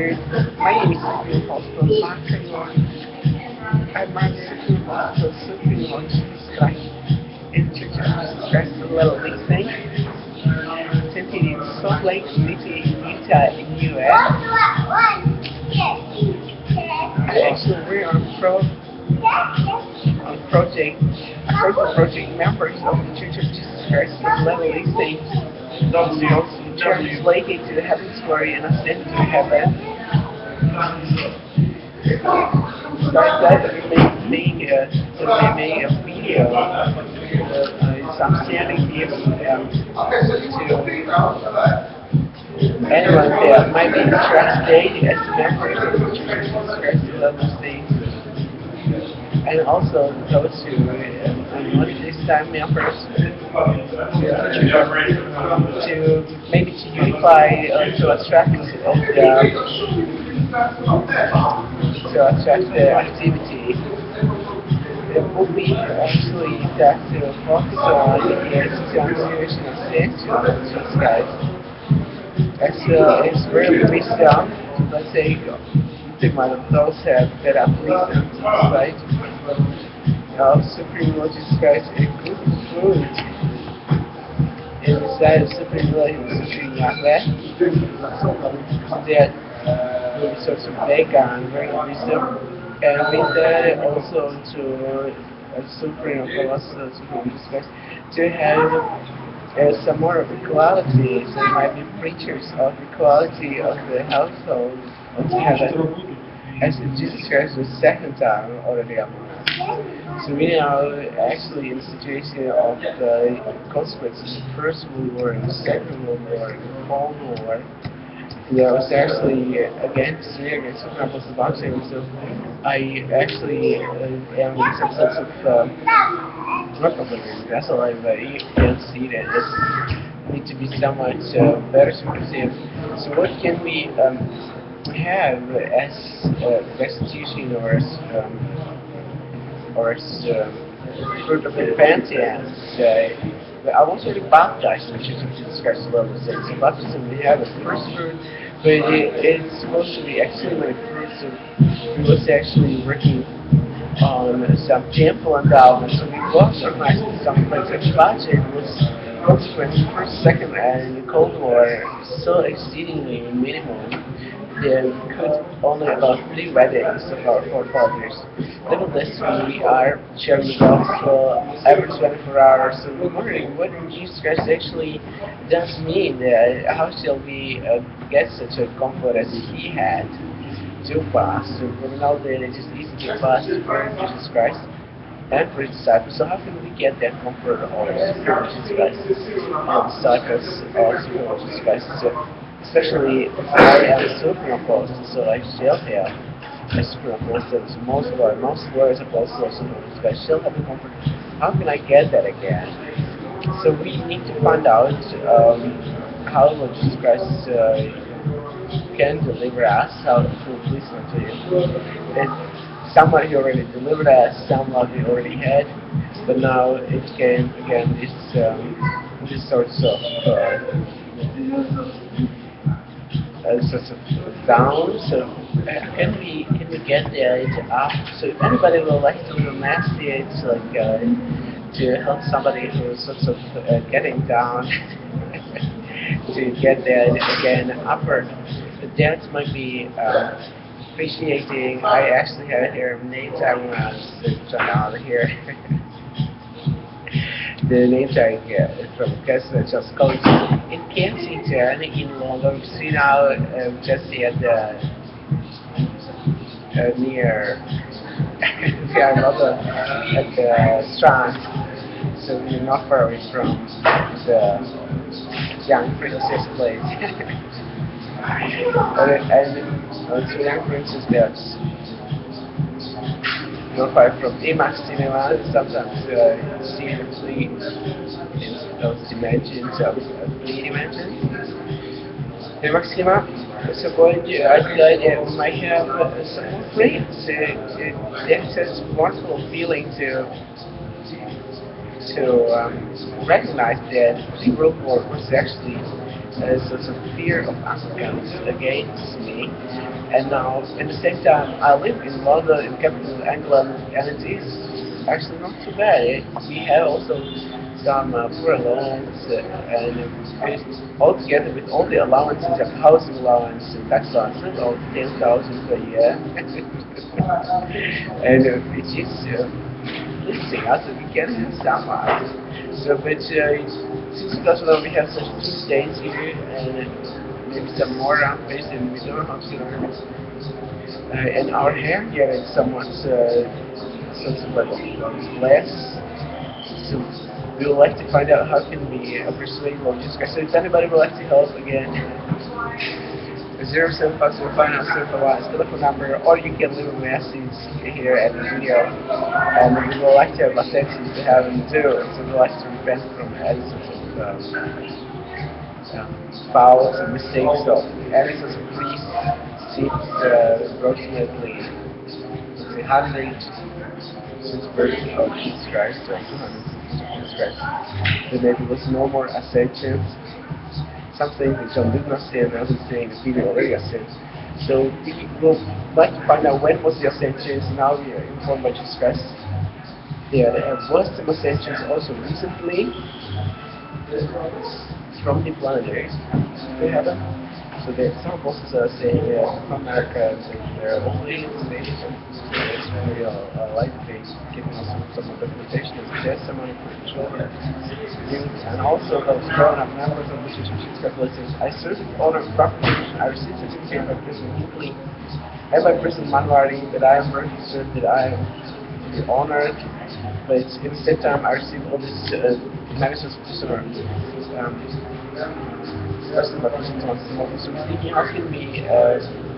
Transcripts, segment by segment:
My name is Supernal from Baksay. I'm a Supernal Jesus Christ in Church of Jesus Christ of Latter-day Saints. Since it is Salt Lake City, Utah, in US. Actually, we're on project, project members of the Church of Jesus Christ of Latter-day Saints. Those translated to the heaven's glory and ascended to heaven. Besides that, we made a video some standing here to anyone that might be interested as members of the Church of Jesus Christ of Latter-day Saints. And also those who are not this time members to maybe to unify to attract the activity. It would be actually that to focus on the situation of Ascension of these guys. It's really based on, let's say, those that have listened to the site of Supernal Jesus Christ a good food inside of Supernal and Supernal that will be sort of vegan, very wisdom, and with that also to Supernal also Supernal Jesus Christ to have some more of equality. So there might be preachers of equality of the household of heaven. As Jesus Christ was second time already among us. So we are actually in the situation of the consequences of the First World War and the Second World War and the Cold War. There was actually against Supernal Baksay, so I actually am in some sense of not completely vessel. I can see that this need to be somewhat better subversive. So what can we have as restitution or as fruit of repentance? I was already baptized in the Church of Jesus Christ of Latter-day Saints. So baptism we have a first fruit, but it's supposed to be actually my fruit. So we was actually working on some temple endowment. So we was organized in some place of budget was consequence first, second, and the Cold War so exceedingly minimum. There could only about 3 weddings of our forefathers. Nevertheless, we are sharing the gospel every 24 hours. So we're wondering what Jesus Christ actually does mean. How shall we get such a comfort as He had to pass? So we know that it is easy to pass for Jesus Christ and for His disciples. So how can we get that comfort of Jesus Christ and disciples of Jesus Christ? So, especially I am a super apostle, so I shall have a super apostle. Most glorious apostles I shall have the comfort. How can I get that again? So we need to find out how Lord Jesus Christ can deliver us, how to listen to Him. Somebody He already delivered us, somebody He already had, but now it came again this sorts of down. So can we get there up? So if anybody would like to do a message, like to help somebody who's sort of getting down to get there again upward, that might be appreciating. I actually have here names I want to turn out here. The names I get from President Just College in Kensington, in London. We see now just at the near at the Strand, so we're not far away from the young princess place. and so young princess that's not far from IMAX cinema. Sometimes see the fleet in those dimensions of 3 dimensions. IMAX cinema. So going to I might have some more friends. It's such a wonderful feeling to recognize that the World War was actually sort of fear of Africans against me. And now, at the same time, I live in London, in capital England, and it is actually not too bad. We have also some poor loans, and altogether with all the allowances, like housing allowance and tax allowance, it's about 10,000 per year. And it is losing us, we can have some art. So, but since we have such two states here, and maybe some more around place, and we don't know how to learn it. And our hair here is somewhat something like less. So we would like to find out how can we persuade Jesus Christ. So if anybody would like to help again, 07505 telephone number, or you can leave a message here at the video. And we would like to have Ascension to have him do. So we would like to repent from any sorts of fouls and mistakes of any sorts of priests since approximately 100 since birth of Jesus Christ, or 200 since Jesus Christ. Then there was no more ascensions. Something that John did not say and others saying that Peter already ascended. So we will like to find out when was the ascensions. Now we are informed by Jesus Christ. There was some ascensions also recently from the planet Earth to heaven. So there some bosses are saying from America they're only information. So it's very likely giving us some documentation as testimony for the children. And also those grown-up members of the Church of Jesus Christ. I serve with honor and proclamation. I received certificate by President Italy and by President Manuari that I am worthy to serve, that I am to be honored. But in the same time, I received all this magazines of prisoner. Especially by President Thomas. So we're thinking, how can we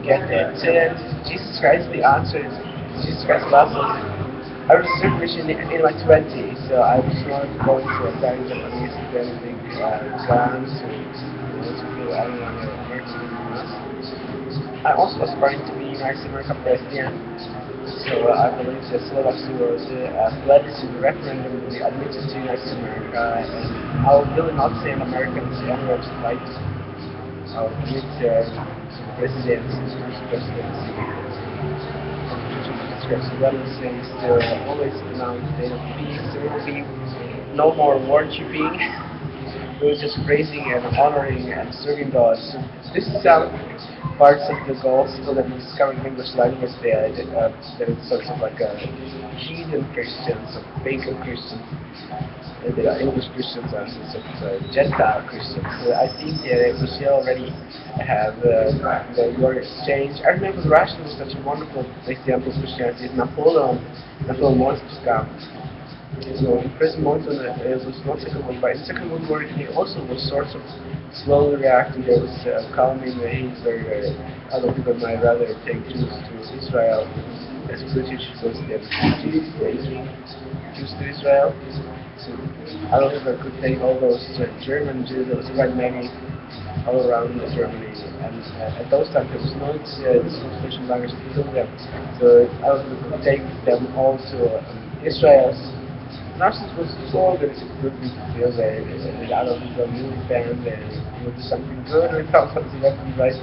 get that? And Jesus Christ, the answer is Jesus Christ loves us. I was a Christian in my 20s, so I was not going to a time Japanese to anything plans to feel anyone American in us. I also was trying to be United American president, so I believe that Slovaks who fled to the referendum will be admitted to United America, and I will really not send Americans anywhere to fight. I will admit presidents to presidency. Is to always announce the day of peace. There will be no more worshiping. We're just praising and honoring and serving God. So this is some parts of the gospel that we discovered in English language there. That it's sort of like a heathen Christians or pagan Christians. There are English Christians and sort of Gentile Christians. So I think we should already have the word exchange. I remember Russia was such a wonderful example of Christianity. Napoleon wanted to come. So in First World War it was not Second World War. In Second World War he also was sort of slowly reacting. There was calming Hitler. Other people might rather take Jews to Israel as British because they were Jews to Israel. So I don't know if I could take all those German Jews. There was quite many all around Germany, and at those times there was no translation language to kill them. So I don't know if I could take them all to Israel. Narcissus was so that it could be feel that I don't know, a new band and would do something good without something weapons, right?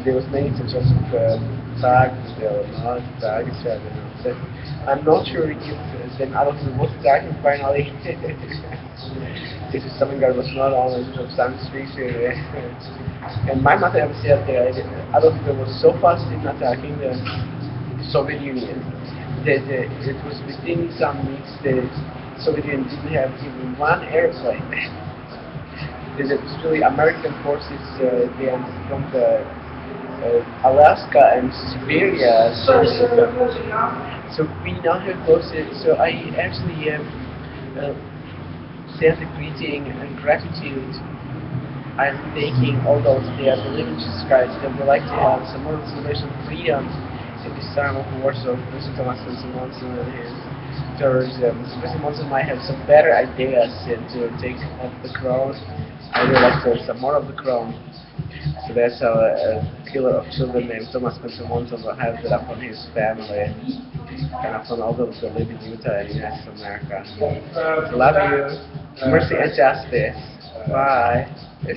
There was many such as tag, there were not tag, etc. I'm not sure if then I don't know what tagging finally. This is something that was not on of some streets here. And my mother ever said that Adolf Hitler was so fast in attacking the Soviet Union that it was within some weeks the Soviet Union didn't have even one airplane. That it was really American forces then from the Alaska and Siberia. So we now have posted. So I actually sent a greeting and gratitude. I'm thanking all those they are believing in Jesus Christ. They would like to have some more celebration of freedom in this time of war. So President Thomas and Monson and his terrorism. So President Monson might have some better ideas to take off the crown. I would like to have some more of the crown. So that's how a killer of children named Thomas Spencer Monson will have it up on his family and upon all those that live in Utah and United States of America. So love you. Mercy and justice. Bye.